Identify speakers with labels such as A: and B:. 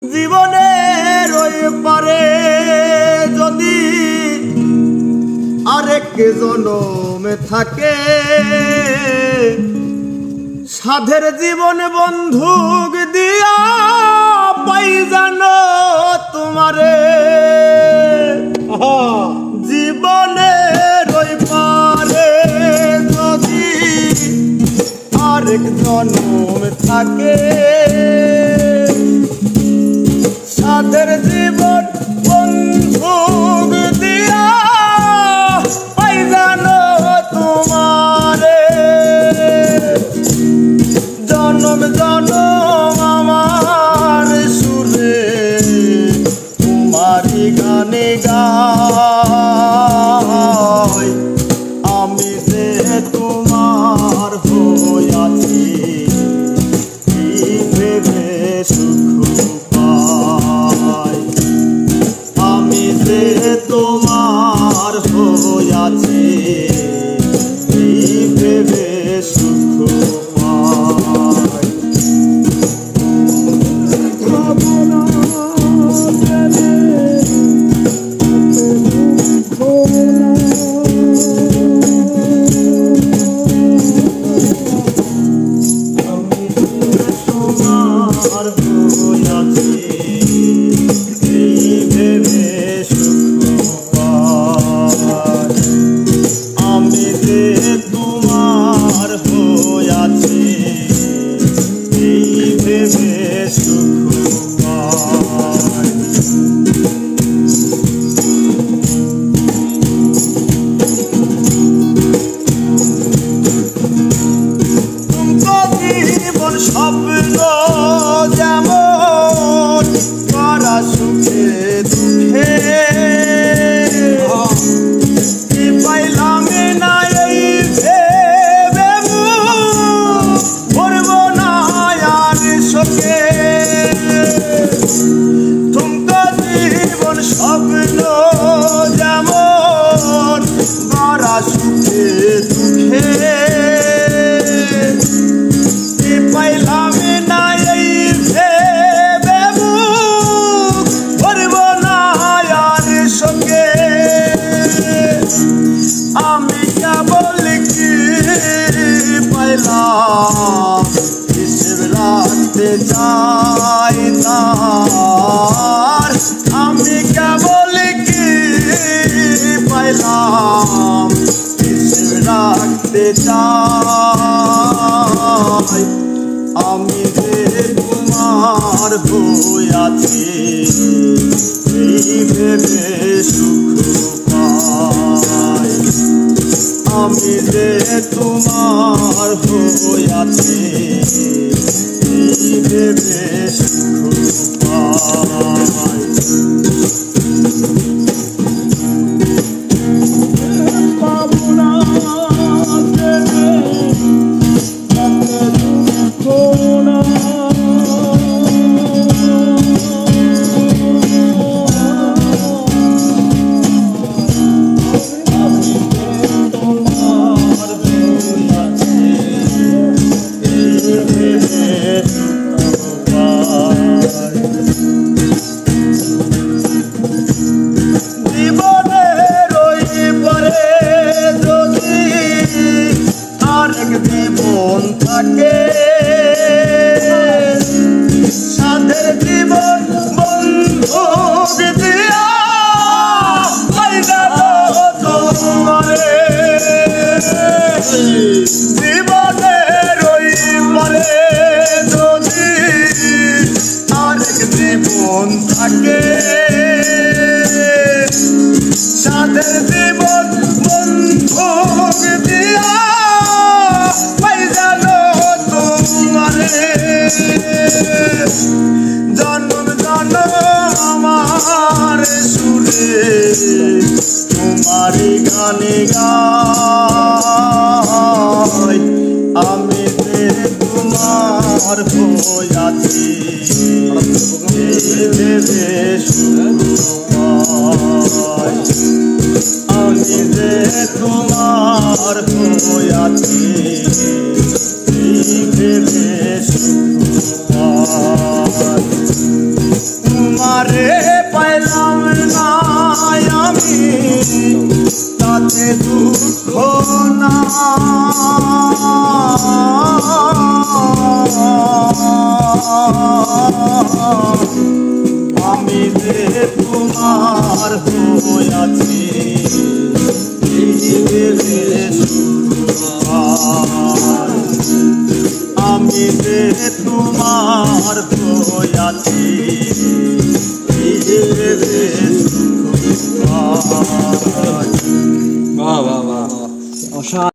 A: জীবনের ওই পারে যদি আরেক জনমে থাকে, সাধের জীবন বন্ধুক দিয়া পাই জানো তোমারে। জীবনের ওই পারে যদি আরেক জনম থাকে, সাধের জীবন বন্ধুক দিয়া পাই জানো তোমারে। জনম জনম আমার সুরে তোমারি গানে গাই, আমি যে তোমার হইয়াছি ভেবে সুখ পাই। আমি যে তোমার হইয়াছি ভেবে সুখ পাই। স্বপ্ন যেমন করা সুখে দুঃখে, পাইলাম না এই ভেবে ভরব না আর শোকে। তুমকো জীবন স্বপ্ন যেমন করা সুখে দুঃখে, পাইলাম না এই ভেবে ভরব না আর শোকে। আমি কেবল কি পাইলাম হিসেব রাখতে চাই তার। আমি কেবল কি পাইলাম হিসেব রাখতে চাই। আমি যে তোমার হইয়াছি ভেবে সুখ পাই। আমি যে তোমার হইয়াছি ভেবে সুখ পাই। জীবনের ওই পরে যদি আরেক জীবন থাকে, সাধের জীবন বন্ধুক দিয়া পাই যাবো তোমারে। জীবনের ওই পরে যদি আরেক জীবন থাকে, সাধের জীবন বন্ধুক দিয়া পাই জানো তোমারে। জন্ম জন্ম আমার সুরে তোমারি গানে গাই, আমি যে তোমার হইয়াছি ভেবে সুখ পাই। আমি যে তোমার হইয়াছি ভেবে সুখ পাই। তোমারে পাইলাম না আমি তাতে দুঃখ না আমি যে তোমার হইয়াছি আমি যে তোমার হইয়াছি